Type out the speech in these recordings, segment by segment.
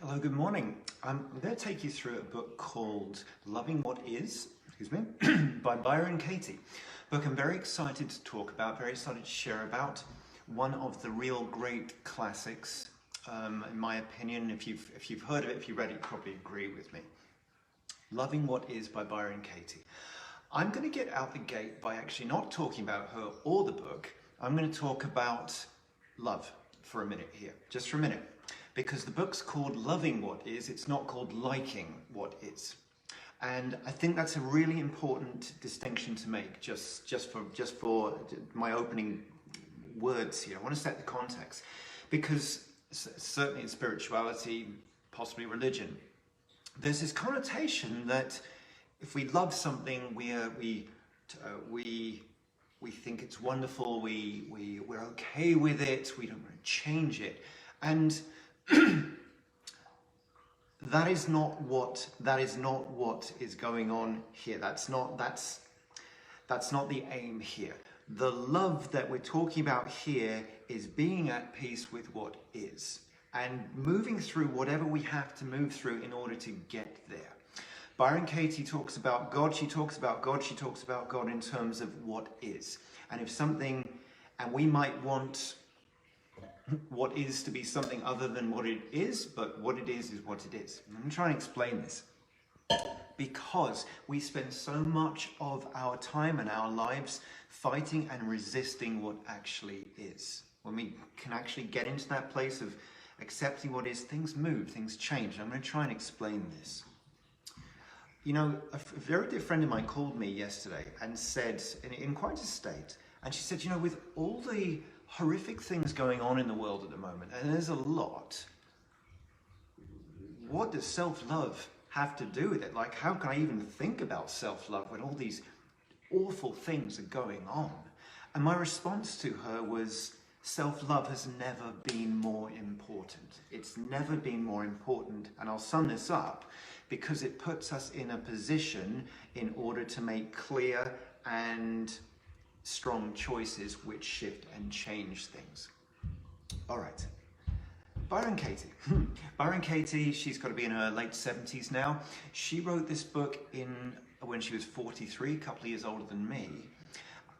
Hello, good morning. I'm going to take you through a book called Loving What Is, by Byron Katie. A book I'm very excited to talk about, very excited to share about. One of the real great classics, in my opinion. If you've heard of it, if you read it, you probably agree with me. Loving What Is by Byron Katie. I'm going to get out the gate by actually not talking about her or the book. I'm going to talk about love for a minute here, just for a minute. Because the book's called Loving What Is, it's not called Liking What Is. And I think that's a really important distinction to make, just for my opening words here. I want to set the context. Because certainly in spirituality, possibly religion, there's this connotation that if we love something, we think it's wonderful, we're okay with it, we don't want to change it. And that is not what is going on here. That's not the aim here. The love that we're talking about here is being at peace with what is and moving through whatever we have to move through in order to get there. Byron Katie talks about God, she talks about God in terms of what is. And if something, and we might want what is to be something other than what it is, but what it is what it is. I'm going to try and explain this. Because we spend so much of our time and our lives fighting and resisting what actually is. When we can actually get into that place of accepting what is, things move, things change. I'm going to try and explain this. You know, a very dear friend of mine called me yesterday and said, in quite a state, and she said, you know, with all the horrific things going on in the world at the moment, and there's a lot, what does self-love have to do with it? Like, how can I even think about self-love when all these awful things are going on? And my response to her was, self-love has never been more important. It's never been more important, and I'll sum this up, because it puts us in a position in order to make clear and strong choices which shift and change things. All right. Byron Katie. Byron Katie, she's got to be in her late 70s now. She wrote this book when she was 43, a couple of years older than me,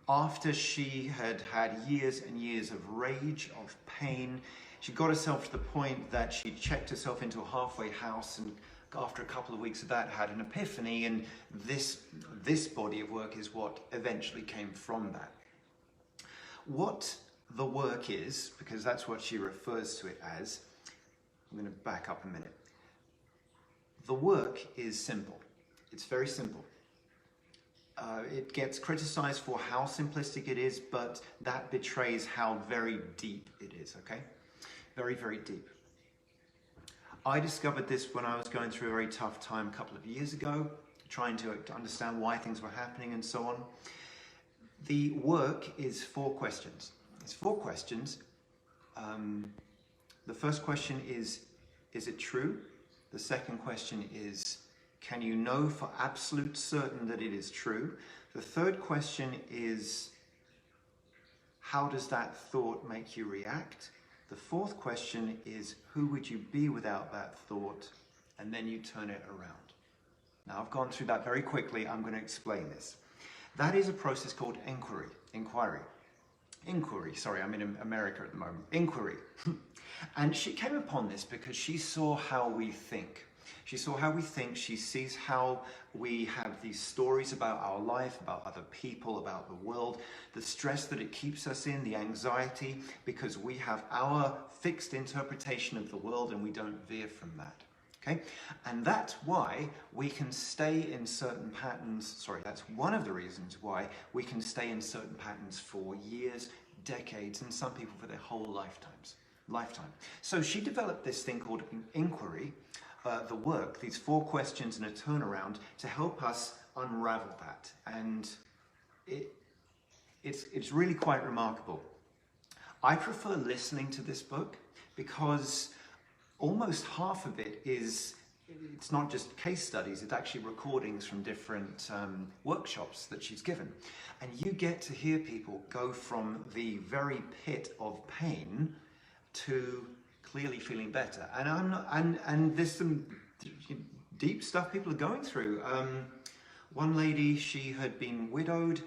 after she had had years and years of rage, of pain. She got herself to the point that she checked herself into a halfway house, and after a couple of weeks of that had an epiphany, and this body of work is what eventually came from that. What the work is, because that's what she refers to it as, I'm going to back up a minute. The work is simple. It's very simple. It gets criticized for how simplistic it is, but that betrays how very deep it is, okay? Very, very deep. I discovered this when I was going through a very tough time a couple of years ago, trying to understand why things were happening and so on. The work is 4 questions. It's 4 questions. The first question is it true? The second question is, can you know for absolute certain that it is true? The third question is, how does that thought make you react? The fourth question is, who would you be without that thought? And then you turn it around. Now, I've gone through that very quickly. I'm going to explain this. That is a process called inquiry. Sorry, I'm in America at the moment. Inquiry. And she came upon this because she saw how we think. She saw how we think, she sees how we have these stories about our life, about other people, about the world, the stress that it keeps us in, the anxiety, because we have our fixed interpretation of the world and we don't veer from that. Okay? And that's why we can stay in certain patterns, that's one of the reasons why we can stay in certain patterns for years, decades, and some people for their whole lifetime. So she developed this thing called inquiry, the work, these 4 questions and a turnaround to help us unravel that. And it's really quite remarkable. I prefer listening to this book because almost half of it it's not just case studies, it's actually recordings from different workshops that she's given. And you get to hear people go from the very pit of pain to clearly feeling better. And I'm not, and there's some deep stuff people are going through. One lady, she had been widowed,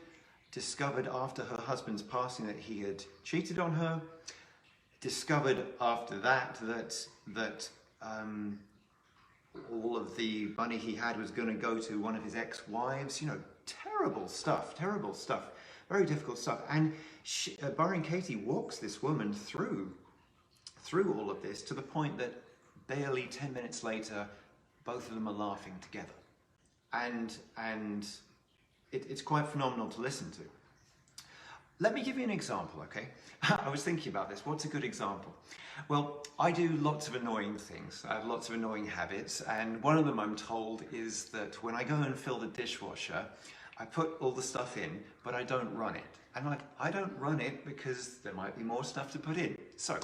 discovered after her husband's passing that he had cheated on her, discovered after that all of the money he had was going to go to one of his ex-wives. You know, terrible stuff, very difficult stuff. And Byron Katie walks this woman through all of this to the point that barely 10 minutes later, both of them are laughing together. And it's quite phenomenal to listen to. Let me give you an example, okay? I was thinking about this. What's a good example? Well, I do lots of annoying things. I have lots of annoying habits, and one of them, I'm told, is that when I go and fill the dishwasher, I put all the stuff in, but I don't run it. And like, I don't run it because there might be more stuff to put in. So,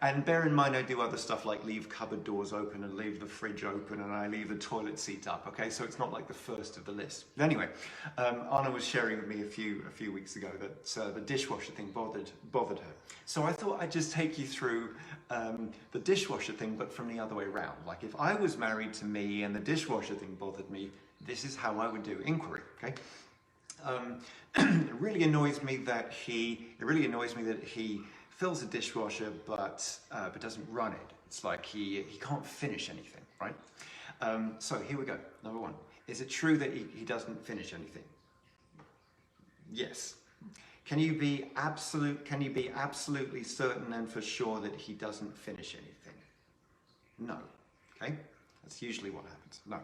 and bear in mind, I do other stuff like leave cupboard doors open and leave the fridge open and I leave the toilet seat up, okay? So it's not like the first of the list. But anyway, Anna was sharing with me a few weeks ago that the dishwasher thing bothered her. So I thought I'd just take you through the dishwasher thing, but from the other way around. Like if I was married to me and the dishwasher thing bothered me, this is how I would do inquiry, okay? It really annoys me that he fills a dishwasher but doesn't run it. It's like he can't finish anything, right? So here we go. Number one, is it true that he doesn't finish anything? Yes. Can you be absolutely certain and for sure that he doesn't finish anything? No. Okay? That's usually what happens. No.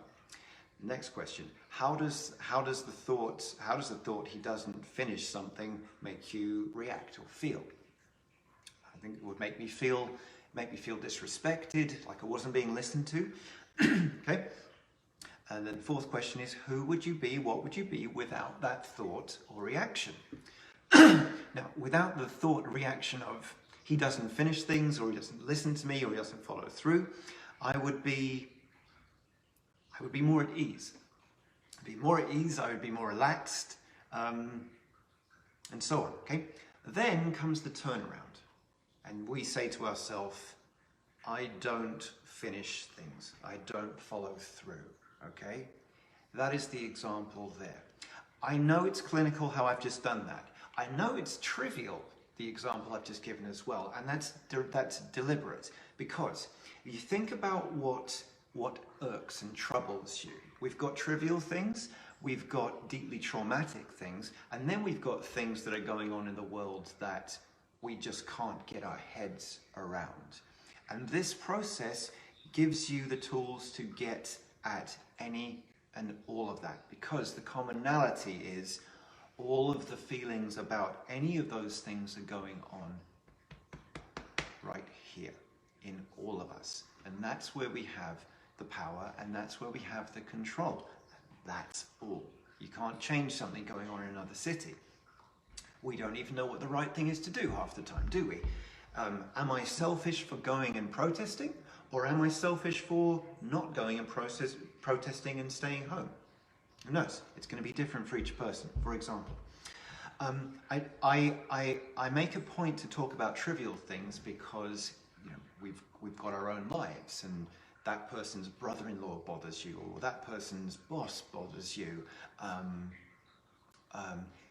Next question. How does the thought he doesn't finish something make you react or feel? I think it would make me feel disrespected, like I wasn't being listened to. Okay? And then the fourth question is, who would you be, what would you be without that thought or reaction? Now, without the thought or reaction of he doesn't finish things, or he doesn't listen to me, or he doesn't follow through, I would be more at ease. I'd be more at ease, I would be more relaxed, and so on, okay? Then comes the turnaround, and we say to ourselves, I don't finish things, I don't follow through, okay? That is the example there. I know it's clinical how I've just done that. I know it's trivial, the example I've just given as well, and that's deliberate, because if you think about what irks and troubles you. We've got trivial things, we've got deeply traumatic things, and then we've got things that are going on in the world that we just can't get our heads around. And this process gives you the tools to get at any and all of that, because the commonality is all of the feelings about any of those things are going on right here in all of us. And that's where we have the power, and that's where we have the control. That's all. You can't change something going on in another city. We don't even know what the right thing is to do half the time, do we? Am I selfish for going and protesting, or am I selfish for not going and protesting and staying home? Who knows? It's going to be different for each person. For example, I make a point to talk about trivial things because we've got our own lives, and that person's brother-in-law bothers you, or that person's boss bothers you.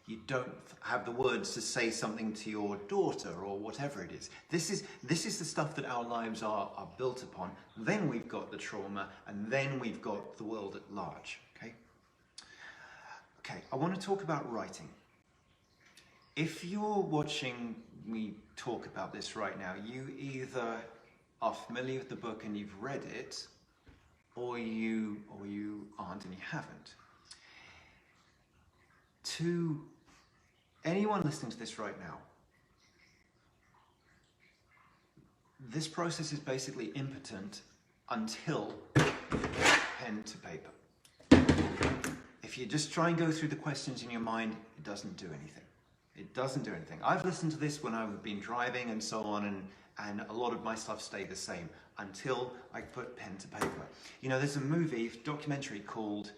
You don't have the words to say something to your daughter or whatever it is. This is the stuff that our lives are built upon. Then we've got the trauma, and then we've got the world at large. Okay, I want to talk about writing. If you're watching me talk about this right now, you either are familiar with the book and you've read it, or you aren't and you haven't. To anyone listening to this right now, this process is basically impotent until pen to paper. If you just try and go through the questions in your mind, it doesn't do anything. It doesn't do anything. I've listened to this when I've been driving and so on, and a lot of my stuff stayed the same until I put pen to paper. You know, there's a documentary called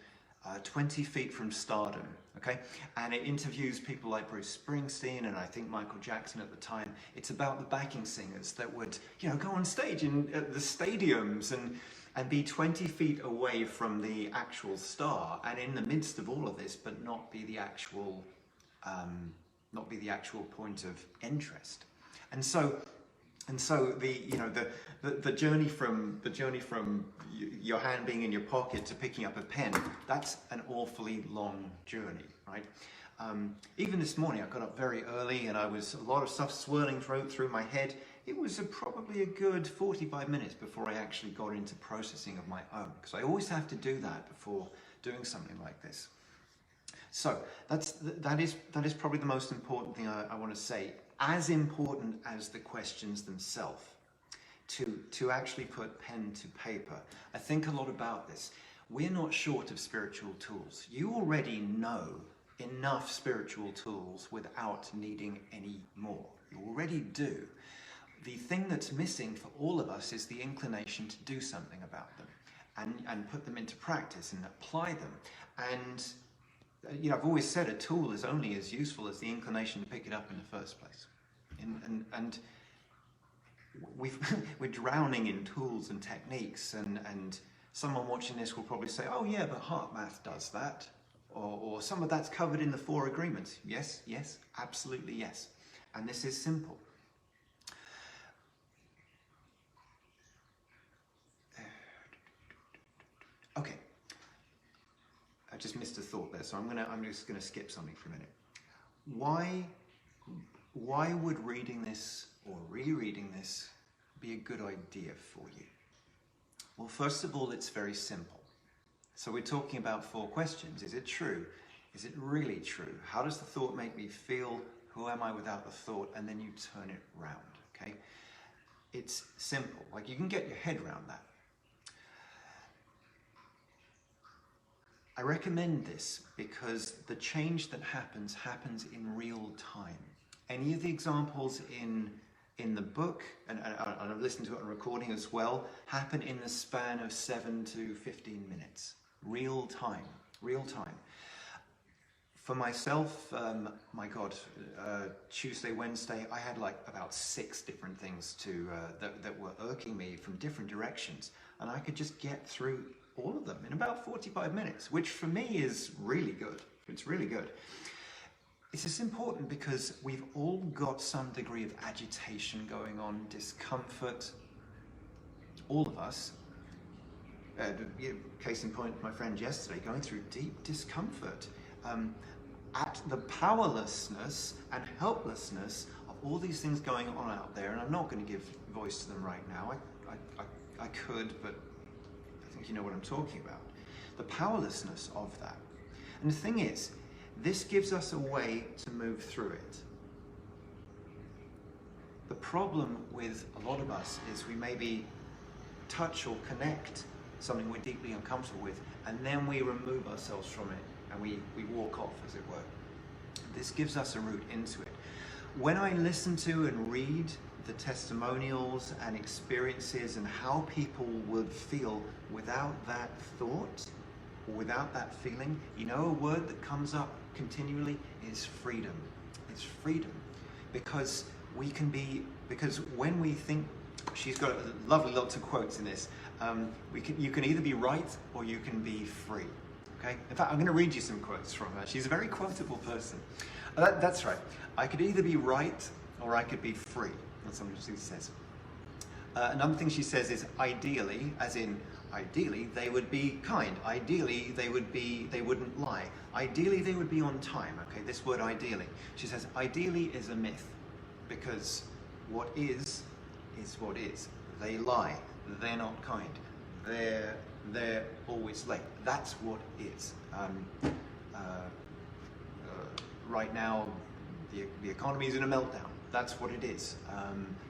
20 Feet from Stardom, okay? And it interviews people like Bruce Springsteen and I think Michael Jackson at the time. It's about the backing singers that would, go on stage at the stadiums and be 20 feet away from the actual star and in the midst of all of this, but not be the actual point of interest. And so the journey from your hand being in your pocket to picking up a pen, that's an awfully long journey, right? Even this morning, I got up very early and a lot of stuff swirling through my head. It was probably a good 45 minutes before I actually got into processing of my own, because I always have to do that before doing something like this. So that is probably the most important thing I want to say. As important as the questions themselves, to actually put pen to paper. I think a lot about this. We're not short of spiritual tools. You already know enough spiritual tools without needing any more. You already do. The thing that's missing for all of us is the inclination to do something about them and put them into practice and apply them. And I've always said a tool is only as useful as the inclination to pick it up in the first place. And we're drowning in tools and techniques, and someone watching this will probably say, oh yeah, but heart math does that. Or some of that's covered in the 4 agreements. Yes, absolutely yes. And this is simple. Okay. I just missed a thought there, so I'm just gonna skip something for a minute. Why would reading this or rereading this be a good idea for you? Well, first of all, it's very simple. So we're talking about 4 questions. Is it true? Is it really true? How does the thought make me feel? Who am I without the thought? And then you turn it round, okay? It's simple. Like, you can get your head around that. I recommend this because the change that happens in real time. Any of the examples in the book, and I've listened to it on recording as well, happen in the span of 7 to 15 minutes. Real time. For myself, my God, Tuesday, Wednesday, I had like about 6 different things that were irking me from different directions, and I could just get through all of them in about 45 minutes, which for me is really good. It's really good. This is important because we've all got some degree of agitation going on, discomfort, all of us. Case in point, my friend yesterday going through deep discomfort at the powerlessness and helplessness of all these things going on out there. And I'm not going to give voice to them right now. I could, but I think you know what I'm talking about. The powerlessness of that. And the thing is, this gives us a way to move through it. The problem with a lot of us is we maybe touch or connect something we're deeply uncomfortable with, and then we remove ourselves from it and we walk off, as it were. This gives us a route into it. When I listen to and read the testimonials and experiences and how people would feel without that thought, or without that feeling, a word that comes up continually is freedom. It's freedom. Because when we think, she's got lovely lots of quotes in this, you can either be right or you can be free. Okay? In fact, I'm going to read you some quotes from her. She's a very quotable person. That's right. I could either be right or I could be free. That's something she says. Another thing she says is ideally, as in ideally they would be kind. Ideally they wouldn't lie. Ideally they would be on time. Okay, this word ideally. She says ideally is a myth because what is what is. They lie. They're not kind. They're always late. That's what is. Right now the economy is in a meltdown. That's what it is.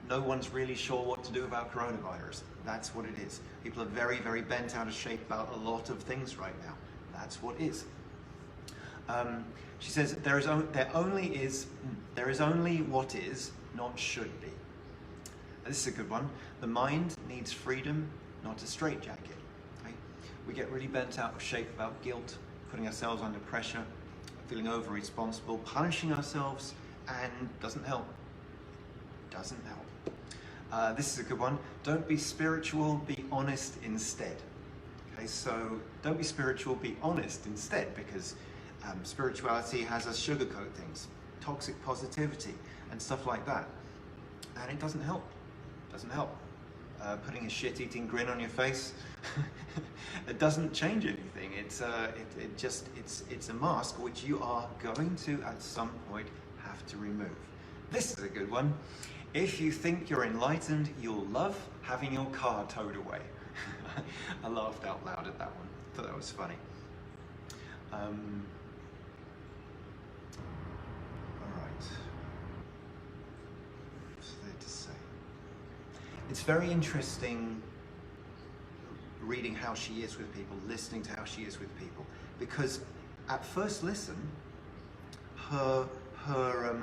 No one's really sure what to do about coronavirus. That's what it is. People are very, very bent out of shape about a lot of things right now. That's what is. She says there is only what is, not should be. This is a good one. The mind needs freedom, not a straitjacket. Okay? We get really bent out of shape about guilt putting ourselves under pressure, feeling over-responsible, punishing ourselves, and doesn't help. Doesn't help. This is a good one. Don't be spiritual, be honest instead. Okay, so don't be spiritual, be honest instead, because spirituality has us sugarcoat things, toxic positivity, and stuff like that. And it doesn't help. Doesn't help. Putting a shit-eating grin on your face, it doesn't change anything. It's a mask which you are going to at some point have to remove. This is a good one. If you think you're enlightened, you'll love having your car towed away. I laughed out loud at that one. Thought that was funny. All right. What's there to say? It's very interesting reading how she is with people, listening to how she is with people, because at first listen, her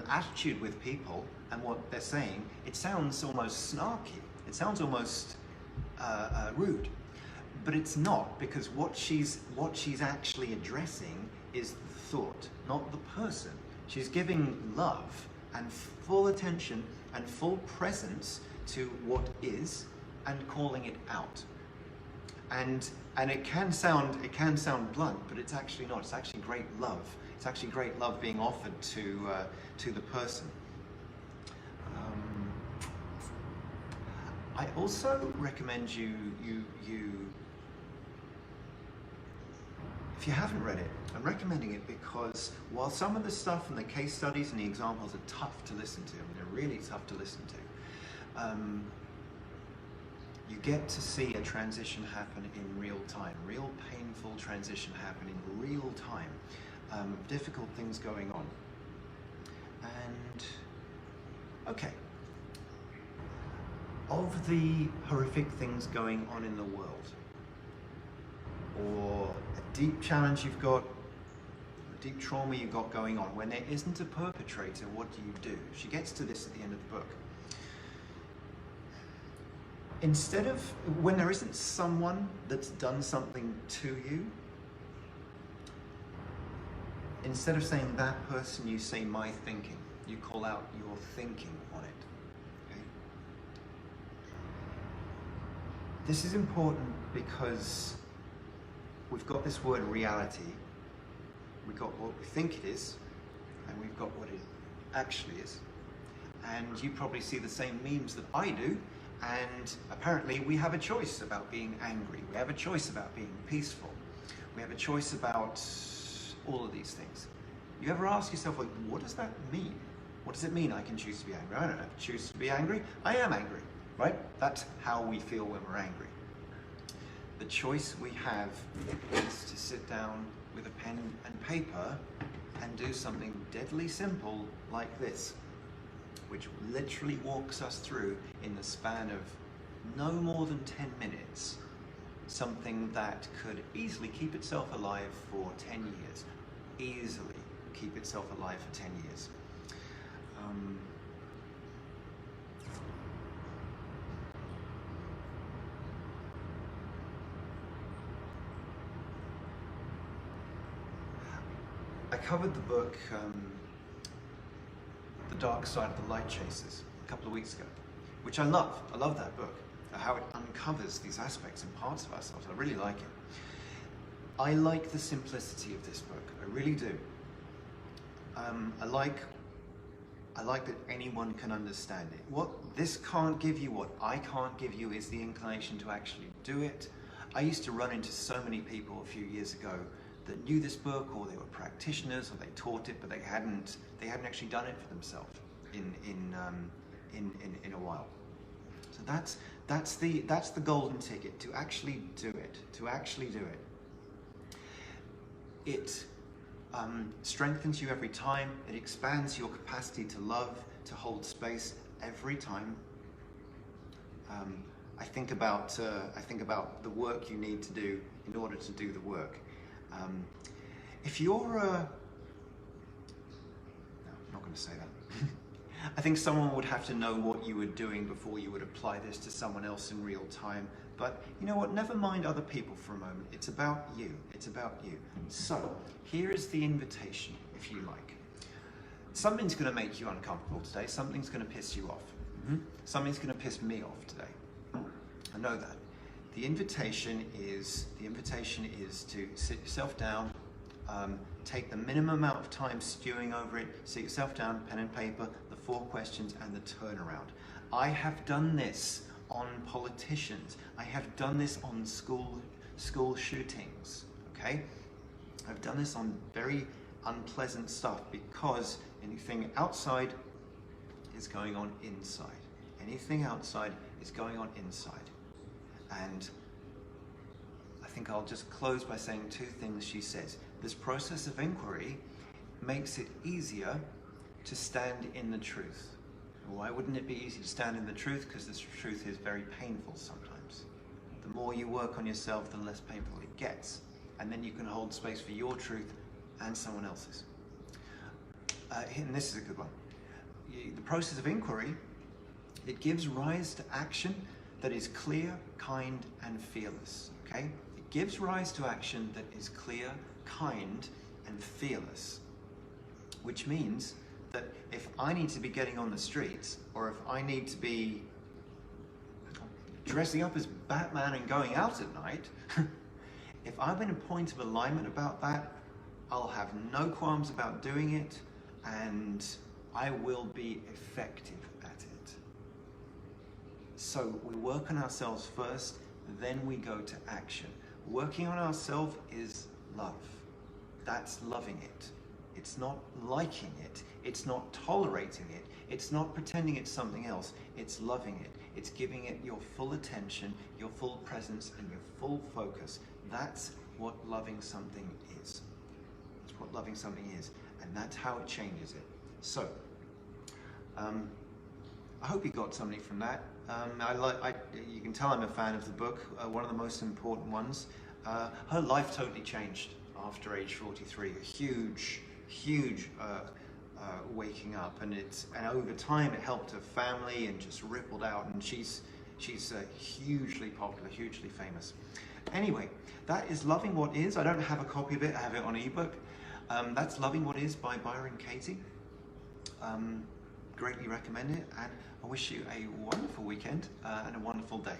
attitude with people and what they're saying, it sounds almost snarky. It sounds almost rude, but it's not, because what she's actually addressing is the thought, not the person. She's giving love and full attention and full presence to what is and calling it out. And it can sound blunt, but it's actually not. It's actually great love. It's actually great love being offered to the person. I also recommend you if you haven't read it, I'm recommending it because while some of the stuff and the case studies and the examples are tough to listen to, I mean, they're really tough to listen to, you get to see a transition happen in real time, real painful transition happen in real time, difficult things going on. And, okay, of the horrific things going on in the world, or a deep challenge you've got, a deep trauma you've got going on, when there isn't a perpetrator, what do? She gets to this at the end of the book. Instead of, when there isn't someone that's done something to you, instead of saying that person, you say my thinking. You call out your thinking on it. Okay? This is important because we've got this word reality, we've got what we think it is, and we've got what it actually is. And you probably see the same memes that I do, and apparently we have a choice about being angry, we have a choice about being peaceful, we have a choice about all of these things. You ever ask yourself, like, what does that mean? What does it mean I can choose to be angry? I don't have to choose to be angry, I am angry, right? That's how we feel when we're angry. The choice we have is to sit down with a pen and paper and do something deadly simple like this, which literally walks us through, in the span of no more than 10 minutes, something that could easily keep itself alive for 10 years. Easily keep itself alive for 10 years. I covered the book The Dark Side of the Light Chasers a couple of weeks ago, which I love. I love that book, how it uncovers these aspects and parts of ourselves. I really like it. I like the simplicity of this book. I really do. I like that anyone can understand it. What this can't give you, what I can't give you, is the inclination to actually do it. I used to run into so many people a few years ago that knew this book, or they were practitioners, or they taught it, but they hadn't actually done it for themselves in a while. So that's the golden ticket, to actually do it, It strengthens you every time. It expands your capacity to love, to hold space every time. I think about the work you need to do in order to do the work. If you're no, I'm not going to say that. I think someone would have to know what you were doing before you would apply this to someone else in real time. But you know what? Never mind other people for a moment. It's about you. It's about you. So here is the invitation, if you like. Something's going to make you uncomfortable today. Something's going to piss you off. Something's going to piss me off today. I know that. The invitation is to sit yourself down, take the minimum amount of time stewing over it, sit yourself down, pen and paper, the 4 questions and the turnaround. I have done this on politicians. I have done this on school shootings, okay? I've done this on very unpleasant stuff because anything outside is going on inside. Anything outside is going on inside. And I think I'll just close by saying 2 things she says. This process of inquiry makes it easier to stand in the truth. Why wouldn't it be easy to stand in the truth? Because this truth is very painful sometimes. The more you work on yourself, the less painful it gets. And then you can hold space for your truth and someone else's. And this is a good one. The process of inquiry, it gives rise to action that is clear, kind, and fearless, okay? It gives rise to action that is clear, kind, and fearless, which means that if I need to be getting on the streets, or if I need to be dressing up as Batman and going out at night, if I'm in a point of alignment about that, I'll have no qualms about doing it, and I will be effective at it. So we work on ourselves first, then we go to action. Working on ourselves is love. That's loving it. It's not liking it. It's not tolerating it. It's not pretending it's something else. It's loving it. It's giving it your full attention, your full presence, and your full focus. That's what loving something is. That's what loving something is. And that's how it changes it. So, I hope you got something from that. You can tell I'm a fan of the book, one of the most important ones. Her life totally changed after age 43. A huge waking up, and over time it helped her family and just rippled out, and she's hugely popular, hugely famous. Anyway, that is Loving What Is. I don't have a copy of it, I have it on ebook. That's Loving What Is by Byron Katie. Greatly recommend it, and I wish you a wonderful weekend and a wonderful day.